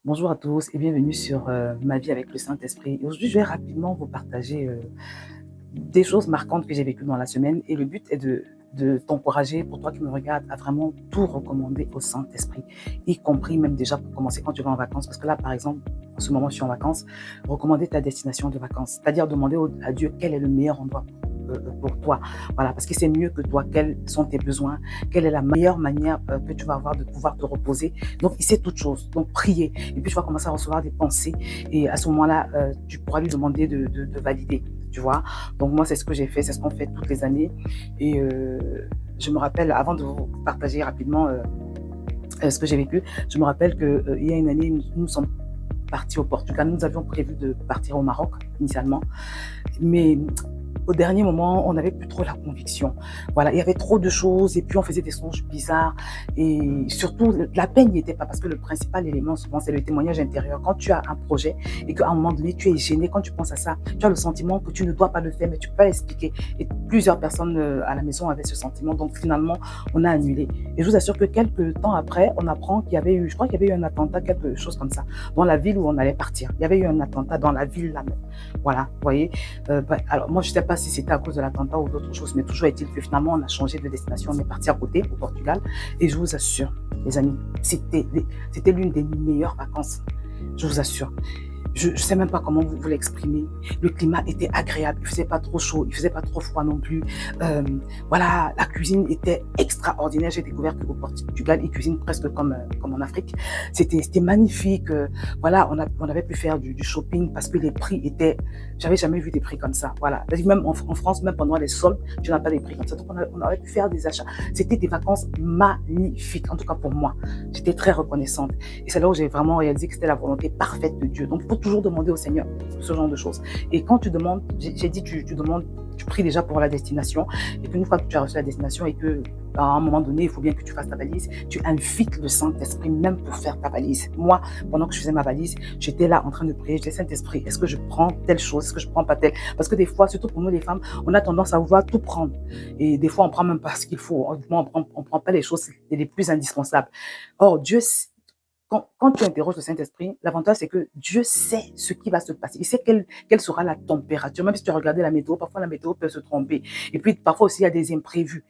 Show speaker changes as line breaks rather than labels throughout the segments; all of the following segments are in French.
Bonjour à tous et bienvenue sur ma vie avec le Saint-Esprit. Aujourd'hui, je vais rapidement vous partager des choses marquantes que j'ai vécues dans la semaine et le but est de t'encourager, pour toi qui me regardes, à vraiment tout recommander au Saint-Esprit, y compris même déjà pour commencer quand tu vas en vacances. Parce que là, par exemple, en ce moment, je suis en vacances, recommander ta destination de vacances, c'est-à-dire demander à Dieu quel est le meilleur endroit pour toi. Voilà, parce que c'est mieux que toi, quels sont tes besoins, quelle est la meilleure manière que tu vas avoir de pouvoir te reposer. Donc, il sait toutes choses. Donc, prier. Et puis, tu vas commencer à recevoir des pensées. Et à ce moment-là, tu pourras lui demander de valider. Tu vois. Donc, moi, c'est ce que j'ai fait. C'est ce qu'on fait toutes les années. Et je me rappelle, avant de vous partager rapidement ce que j'ai vécu, je me rappelle qu'il y a une année, nous sommes partis au Portugal. Nous avions prévu de partir au Maroc initialement. Mais au dernier moment, on n'avait plus trop la conviction. Voilà, il y avait trop de choses et puis on faisait des songes bizarres. Et surtout, la peine n'y était pas parce que le principal élément, souvent, c'est le témoignage intérieur. Quand tu as un projet et qu'à un moment donné, tu es gêné, quand tu penses à ça, tu as le sentiment que tu ne dois pas le faire, mais tu peux pas l'expliquer. Et plusieurs personnes à la maison avaient ce sentiment. Donc finalement, on a annulé. Et je vous assure que quelques temps après, on apprend qu'il y avait eu, je crois qu'il y avait eu un attentat, quelque chose comme ça, dans la ville où on allait partir. Il y avait eu un attentat dans la ville là-même. Voilà, vous voyez. Alors moi, je ne sais pas si c'était à cause de l'attentat ou d'autres choses, mais toujours est-il que finalement, on a changé de destination, on est parti à côté, au Portugal, et je vous assure, les amis, c'était l'une des meilleures vacances, je vous assure. Je ne sais même pas comment vous l'exprimer. Le climat était agréable, il ne faisait pas trop chaud, il ne faisait pas trop froid non plus. Voilà, la cuisine était extraordinaire. J'ai découvert qu'au Portugal, ils cuisinent presque comme en Afrique. C'était magnifique. Voilà, on avait pu faire du shopping parce que les prix étaient... J'avais jamais vu des prix comme ça. Voilà, même en France, même pendant les soldes, tu n'as pas des prix comme ça. Donc on avait pu faire des achats. C'était des vacances magnifiques, en tout cas pour moi. J'étais très reconnaissante. Et c'est là où j'ai vraiment réalisé que c'était la volonté parfaite de Dieu. Donc, il faut toujours demander au Seigneur ce genre de choses. Et quand tu demandes, j'ai dit, tu demandes, tu pries déjà pour la destination. Et qu'une fois que tu as reçu la destination et que à un moment donné, il faut bien que tu fasses ta valise, tu invites le Saint-Esprit même pour faire ta valise. Moi, pendant que je faisais ma valise, j'étais là en train de prier. Je disais, Saint-Esprit, est-ce que je prends telle chose? Est-ce que je prends pas telle? Parce que des fois, surtout pour nous les femmes, on a tendance à vouloir tout prendre. Et des fois, on prend même pas ce qu'il faut. On prend pas les choses les plus indispensables. Or, Dieu, quand tu interroges le Saint-Esprit, l'avantage, c'est que Dieu sait ce qui va se passer. Il sait quelle sera la température. Même si tu as regardé la météo, parfois la météo peut se tromper. Et puis, parfois aussi, il y a des imprévus.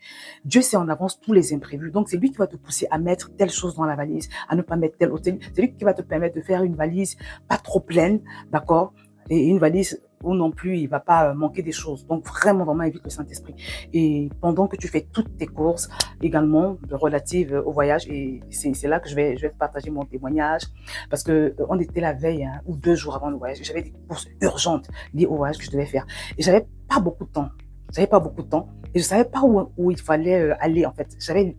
Dieu sait en avance tous les imprévus. Donc, c'est lui qui va te pousser à mettre telle chose dans la valise, à ne pas mettre telle autre. C'est lui qui va te permettre de faire une valise pas trop pleine, d'accord? Et une valise où non plus il ne va pas manquer des choses. Donc vraiment, vraiment évite le Saint-Esprit. Et pendant que tu fais toutes tes courses, également relatives au voyage, et c'est là que je vais partager mon témoignage, parce que on était la veille ou 2 jours avant le voyage. J'avais des courses urgentes liées au voyage que je devais faire. Et j'avais pas beaucoup de temps. J'avais pas beaucoup de temps et je savais pas où il fallait aller en fait. J'avais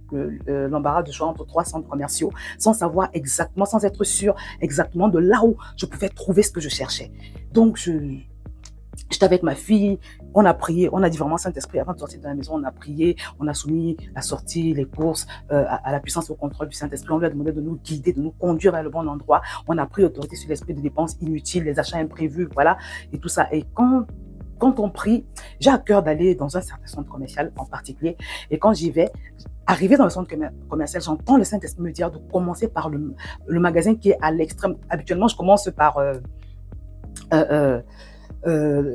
l'embarras de choix entre 3 centres commerciaux sans savoir exactement, sans être sûr exactement de là où je pouvais trouver ce que je cherchais. Donc j'étais avec ma fille, on a prié, on a dit vraiment Saint-Esprit, avant de sortir de la maison, on a prié, on a soumis la sortie, les courses à la puissance et au contrôle du Saint-Esprit. On lui a demandé de nous guider, de nous conduire vers le bon endroit. On a pris autorité sur l'esprit de dépenses inutiles, les achats imprévus, voilà, et tout ça. Et quand on prie, j'ai à cœur d'aller dans un certain centre commercial en particulier. Et quand j'y vais, arrivé dans le centre commercial, j'entends le Saint-Esprit me dire de commencer par le magasin qui est à l'extrême. Habituellement, je commence euh, euh,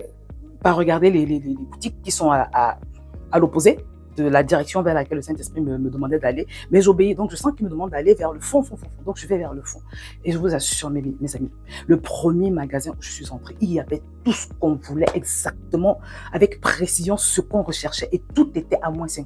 par regarder les boutiques qui sont à l'opposé de la direction vers laquelle le Saint-Esprit me demandait d'aller. Mais j'obéis, donc je sens qu'il me demande d'aller vers le fond. Donc je vais vers le fond. Et je vous assure, mes amis, le premier magasin où je suis entrée, il y avait tout ce qu'on voulait exactement, avec précision, ce qu'on recherchait. Et tout était à moins 50%.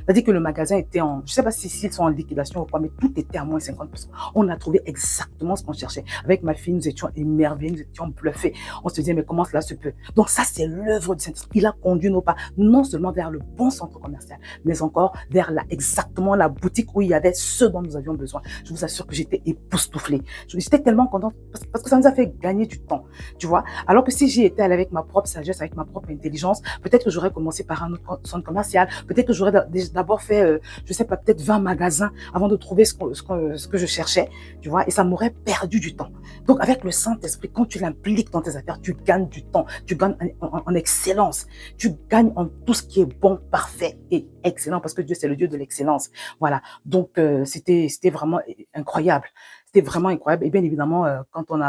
C'est-à-dire que le magasin était je ne sais pas s'ils sont en liquidation ou quoi, mais tout était à moins 50%. On a trouvé exactement ce qu'on cherchait. Avec ma fille, nous étions émerveillés, nous étions bluffés. On se disait, mais comment cela se peut? Donc ça, c'est l'œuvre du Saint-Esprit. Il a conduit nos pas, non seulement vers le bon centre commercial, mais encore vers exactement la boutique où il y avait ce dont nous avions besoin. Je vous assure que j'étais époustouflée. J'étais tellement contente parce que ça nous a fait gagner du temps, tu vois. Alors que si j'y étais allée avec ma propre sagesse, avec ma propre intelligence, peut-être que j'aurais commencé par un autre centre commercial, peut-être que j'aurais d'abord fait, je sais pas, peut-être 20 magasins avant de trouver ce que je cherchais, tu vois, et ça m'aurait perdu du temps. Donc, avec le Saint-Esprit, quand tu l'impliques dans tes affaires, tu gagnes du temps, tu gagnes en excellence, tu gagnes en tout ce qui est bon, parfait et excellent, parce que Dieu, c'est le Dieu de l'excellence. Voilà. Donc, c'était vraiment incroyable. C'était vraiment incroyable. Et bien évidemment, quand on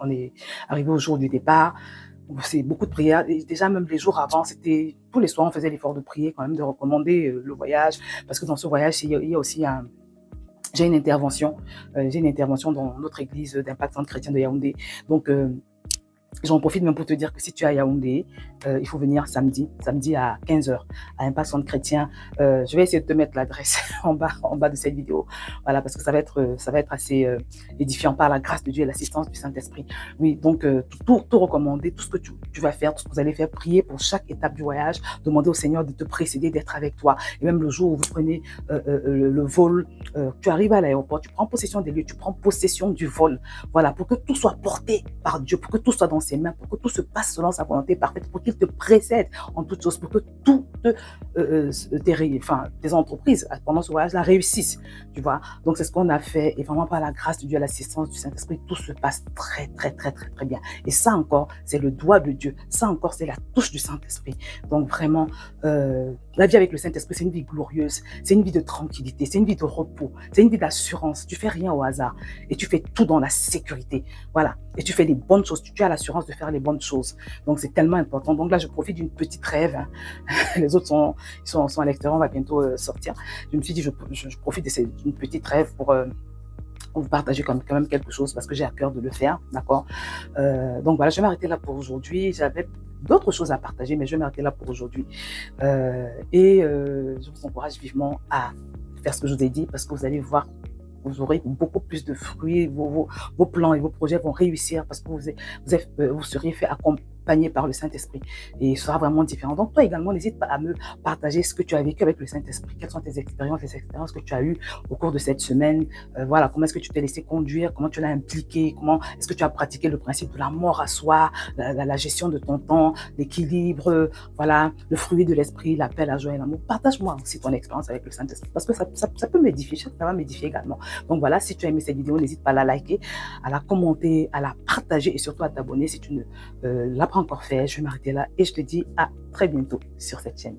est arrivé au jour du départ, c'est beaucoup de prières. Et déjà, même les jours avant, c'était tous les soirs, on faisait l'effort de prier quand même, de recommander le voyage. Parce que dans ce voyage, il y a aussi j'ai une intervention dans notre église d'Impact Centre Chrétien de Yaoundé. Donc, j'en profite même pour te dire que si tu es à Yaoundé, il faut venir samedi à 15h, à Impact Centre Chrétien. Je vais essayer de te mettre l'adresse en bas de cette vidéo. Voilà, parce que ça va être assez édifiant par la grâce de Dieu et l'assistance du Saint-Esprit. Oui, donc tout recommander, tout ce que tu vas faire, tout ce que vous allez faire, prier pour chaque étape du voyage, demander au Seigneur de te précéder, d'être avec toi. Et même le jour où vous prenez le vol, tu arrives à l'aéroport, tu prends possession des lieux, tu prends possession du vol. Voilà, pour que tout soit porté par Dieu, pour que tout soit dans ses mains, pour que tout se passe selon sa volonté parfaite, pour qu'il te précède en toutes choses, pour que tes entreprises pendant ce voyage-là réussissent, tu vois. Donc c'est ce qu'on a fait et vraiment par la grâce de Dieu, l'assistance du Saint-Esprit, tout se passe très, très, très, très, très bien. Et ça encore, c'est le doigt de Dieu. Ça encore, c'est la touche du Saint-Esprit. Donc vraiment, la vie avec le Saint-Esprit, c'est une vie glorieuse, c'est une vie de tranquillité, c'est une vie de repos, c'est une vie d'assurance. Tu fais rien au hasard et tu fais tout dans la sécurité. Voilà. Et tu fais les bonnes choses. Tu as l'assurance de faire les bonnes choses. Donc, c'est tellement important. Donc là, je profite d'une petite rêve. Hein. Les autres sont à l'extérieur. On va bientôt sortir. Je me suis dit, je profite d'une petite rêve pour vous partager quand même quelque chose parce que j'ai à cœur de le faire. D'accord. Donc voilà, je vais m'arrêter là pour aujourd'hui. J'avais d'autres choses à partager, mais je vais m'arrêter là pour aujourd'hui. Je vous encourage vivement à faire ce que je vous ai dit parce que vous allez voir, vous aurez beaucoup plus de fruits, vos plans et vos projets vont réussir parce que vous seriez fait accompagner par le Saint-Esprit et ce sera vraiment différent. Donc toi également, n'hésite pas à me partager ce que tu as vécu avec le Saint-Esprit, quelles sont tes expériences, les expériences que tu as eues au cours de cette semaine, voilà, comment est-ce que tu t'es laissé conduire, comment tu l'as impliqué, comment est-ce que tu as pratiqué le principe de la mort à soi, la gestion de ton temps, l'équilibre, voilà, le fruit de l'esprit, la paix, la joie et l'amour. Partage-moi aussi ton expérience avec le Saint-Esprit parce que ça peut m'édifier, ça va m'édifier également. Donc voilà, si tu as aimé cette vidéo, n'hésite pas à la liker, à la commenter, à la partager et surtout à t'abonner si tu ne l'as pas encore fait. Je vais m'arrêter là et je te dis à très bientôt sur cette chaîne.